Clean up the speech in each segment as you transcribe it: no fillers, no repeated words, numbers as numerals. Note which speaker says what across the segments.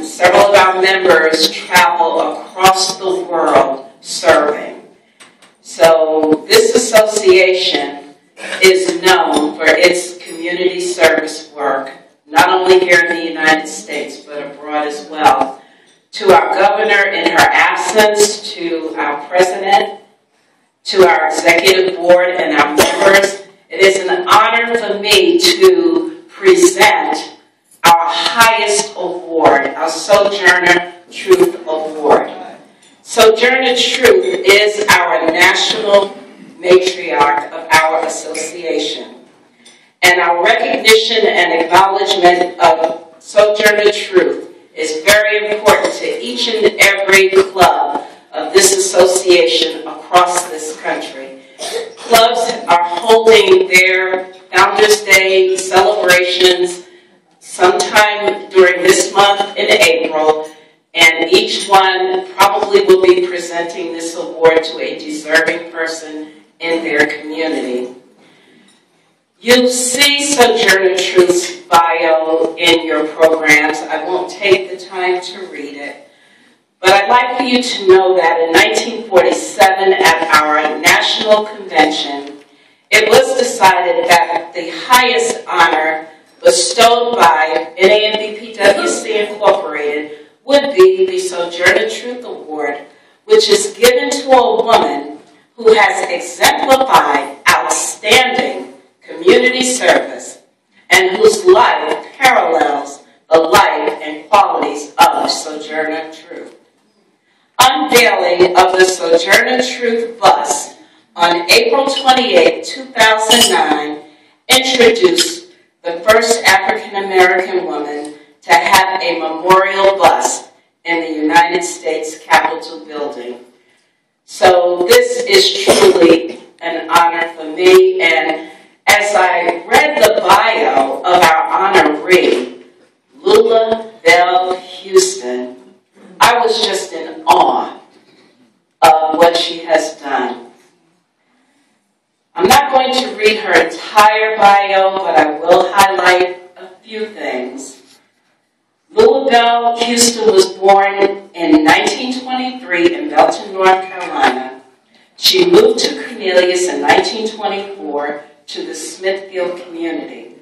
Speaker 1: several of our members travel across the world serving. So this association is known for its community service work, not only here in the United States, but abroad as well. To our governor in her absence, to our president, to our executive board and our members, it is an honor for me to present our highest award, our Sojourner Truth Award. Sojourner Truth is our national matriarch of our association. And our recognition and acknowledgement of Sojourner Truth is very important to each and every club of this association across this country. Clubs are holding their Founders Day celebrations sometime during this month in April, and each one probably will be presenting this award to a deserving person in their community. You'll see Sojourner Truth's bio in your programs. I won't take the time to read it, but I'd like for you to know that in 1947 at our national convention, it was decided that the highest honor bestowed by NANBPWC Incorporated would be the Sojourner Truth Award, which is given to a woman who has exemplified outstanding community service and whose life parallels the life and qualities of Sojourner Truth. Unveiling of the Sojourner Truth bus on April 28, 2009 introduced the first African-American woman to have a memorial bus in the United States Capitol building. So this is truly an honor for me, and as I read the bio of our honoree, Lula Bell Houston, I was just in awe of what she has done. I'm not going to read her entire bio, but I will highlight a few things. Lula Bell Houston was born in 1923 in Belton, North Carolina. She moved to Cornelius in 1924 to the Smithfield community.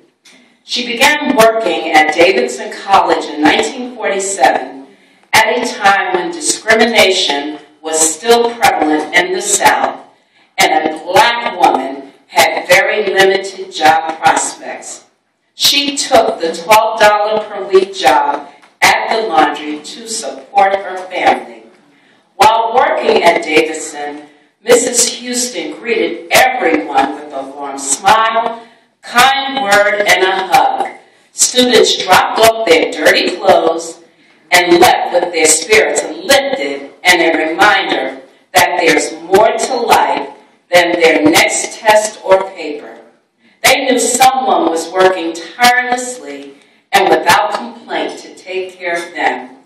Speaker 1: She began working at Davidson College in 1947 at a time when discrimination was still prevalent in the South and a black woman had very limited job prospects. She took the $12 per week job at the laundry to support her family. While working at Davidson, Mrs. Houston greeted everyone with a warm smile, kind word, and a hug. Students dropped off their dirty clothes and left with their spirits lifted and a reminder that there's more to life than their next test or paper. They knew someone was working tirelessly and without complaint to take care of them.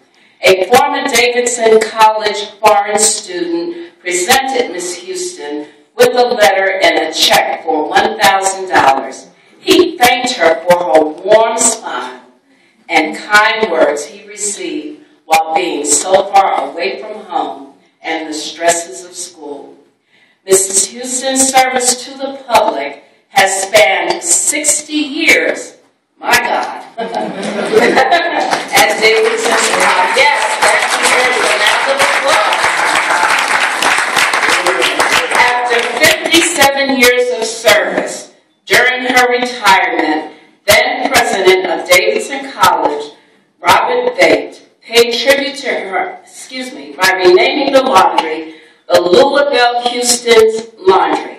Speaker 1: A former Davidson College foreign student presented Miss Houston with a letter and a check for $1,000. He thanked her for her warm smile and kind words he received while being so far away from home and the stresses of school. Mrs. Houston's service to the public has spanned 60 years, my God, at Davidson College. Yes, that's the end of the book. After 57 years of service, during her retirement, then president of Davidson College, Robert Bate, paid tribute to her, by renaming the laundry the Lula Bell Houston's Laundry.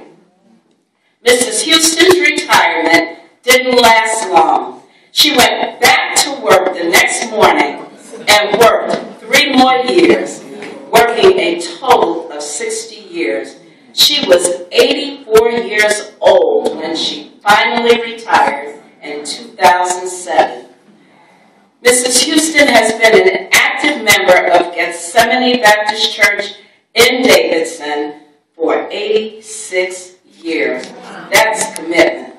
Speaker 1: Mrs. Houston's retirement didn't last long. She went back to work the next morning and worked 3 more years, working a total of 60 years. She was 84 years old when she finally retired in 2007. Mrs. Houston has been an active member of Gethsemane Baptist Church in Davidson for 86 years. That's commitment.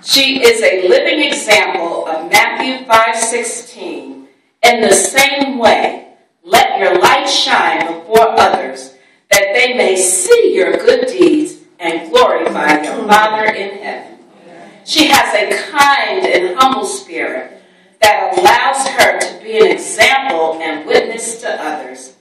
Speaker 1: She is a living example of Matthew 5:16, In the same way, let your light shine before others, that they may see your good deeds and glorify your Father in heaven. She has a kind and humble spirit that allows her to be an example and witness to others.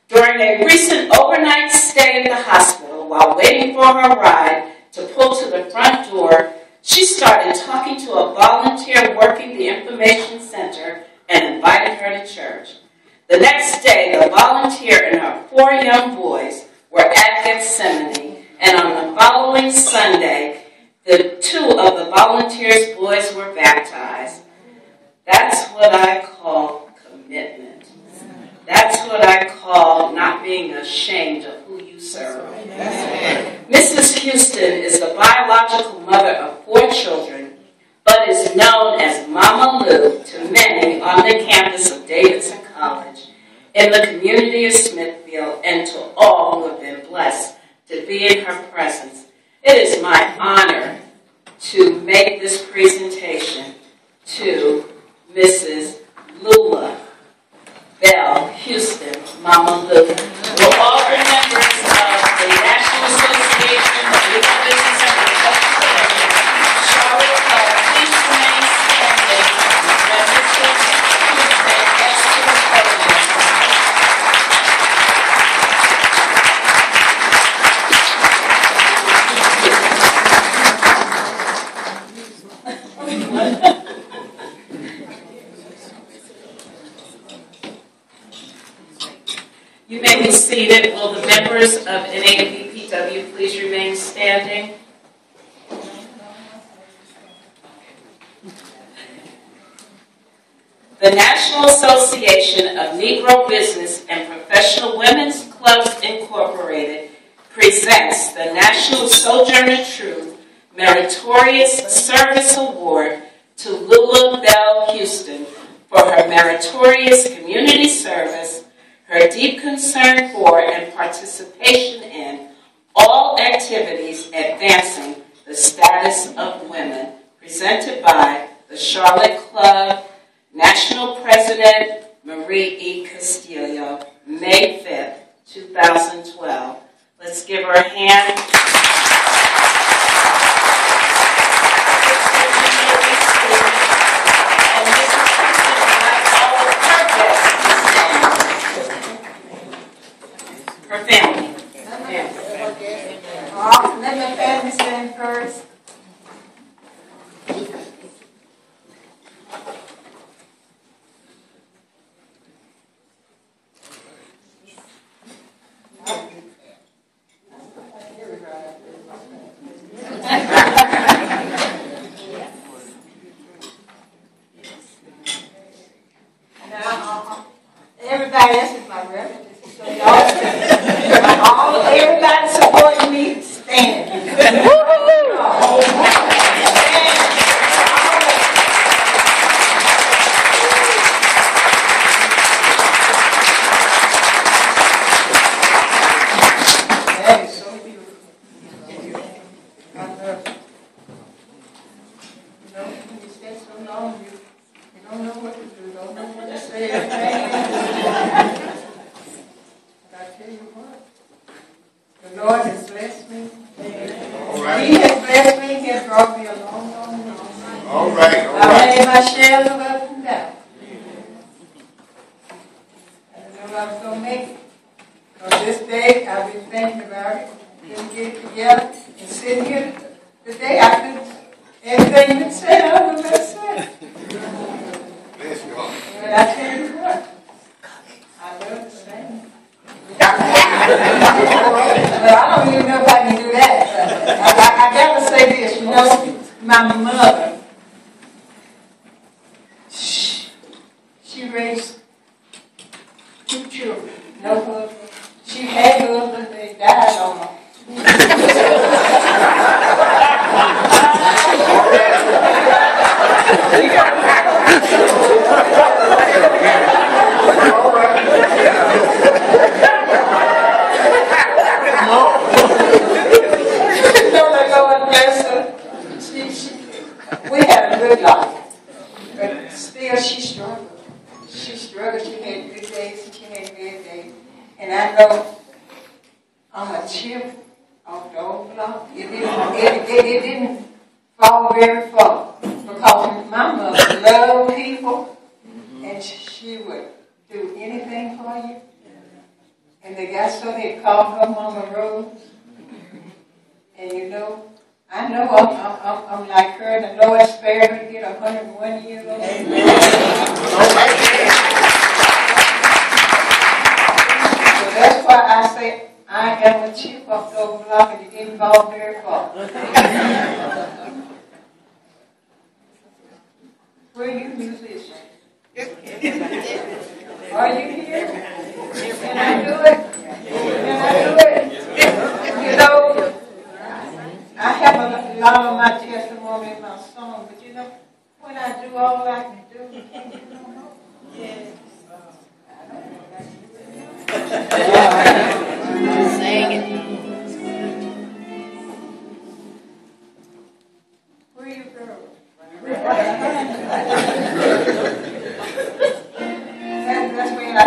Speaker 1: During a recent overnight stay at the hospital, while waiting for her ride to pull to the front door, she started talking to a volunteer working the information center and invited her to church. The next day, the volunteer and her 4 young boys were at Gethsemane, and on the following Sunday, the 2 of the volunteers' boys were baptized. That's what I call commitment. That's what I call not being ashamed of who you serve. Mrs. Houston is the biological mother of 4 children, but is known as Mama Lou to many on the campus of Davidson College, in the community of Smithfield, and to all who have been blessed to be in her presence. It is my honor to make this presentation to Mrs. Lula Bell Houston, Mama Lou. We're all members of the National Association of Legal Business and Professional Charlotte Club. Please remain standing when Mrs. Houston gets to the podium. You may be seated. Will the members of NANBPW please remain standing? The National Association of Negro Business and Professional Women's Clubs Incorporated presents the National Sojourner Truth Meritorious Service Award to Lula Bell Houston for her meritorious community service, her deep concern for and participation in all activities advancing the status of women, presented by the Charlotte Club National President Marie E. Castillo, May 5th, 2012. Let's give her a hand. Her family.
Speaker 2: Let my family stand first. Now, everybody else is my relative, so y'all, everybody supporting me, stand. That is so beautiful. I love it. You know, when you stay so long, you don't know what to do, don't know what to say. But I tell you what, the Lord has blessed me. All right. He has blessed me. He has brought me a long, long, long way.
Speaker 3: All right.
Speaker 2: I had my share of up and down. I didn't know I was going to make it. On this day, I've been thinking about it. Didn't get it together. And sitting here today, I couldn't, everything you said, I would have said.
Speaker 3: Bless you all.
Speaker 2: But I tell you what, I love to sing. But I don't even know if I can do that. I got to say this, you know, my mother, she raised 2 children, no husband. She had husbands, they died on her. We had a good life, but still she struggled. She struggled. struggle. She had good days and she had bad days. And I know I'm a chip off the old block. It didn't fall very far because my mother loved people and she would do anything for you. And they got so they called her Mama Rose. And you know, I know I'm like her, and the Lord spared her to get 101 years old. Amen. So that's why I say I am a chip off the old block, and it didn't fall very far. Where are you musicians? Are you here? Can I do it? Can I do it? You know, I have a lot of my testimony in my song, but you know, when I do all I can do, you can't do no more. Yes. Sing it. Where you girls? That's where I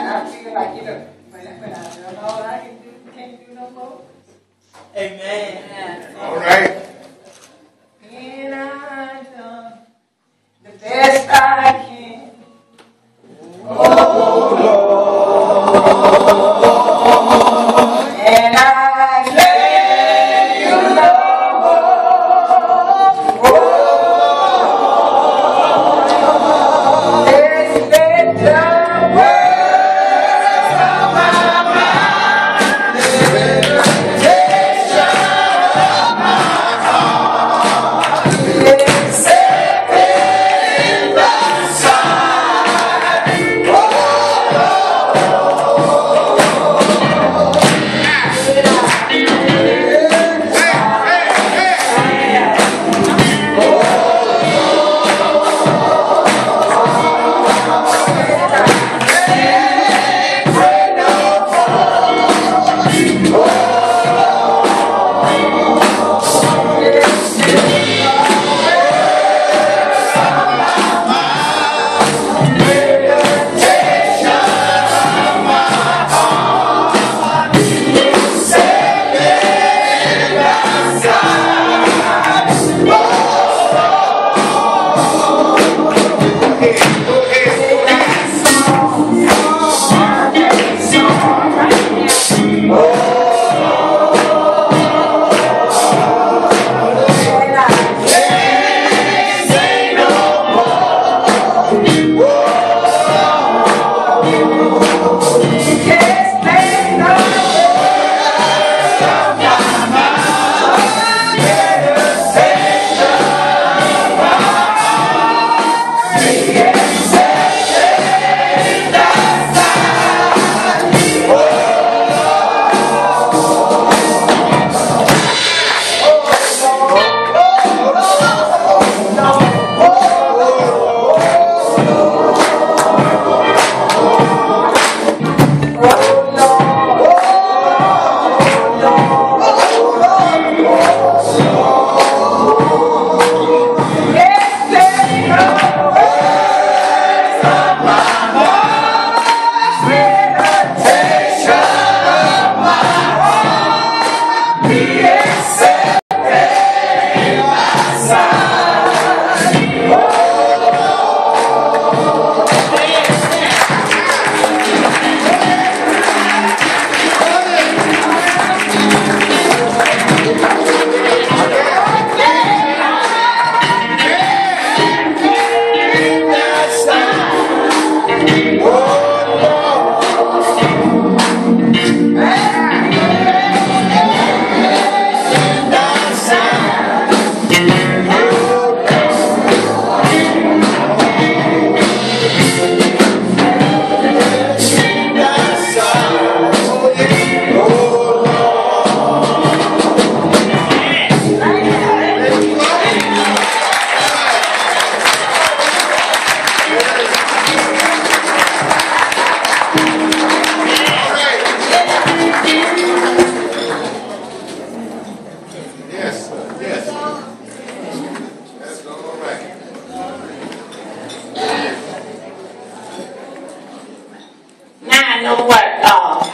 Speaker 4: know what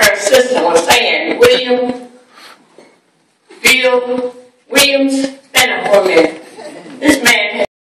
Speaker 4: her sister was saying. Bill Williams, stand up for a minute.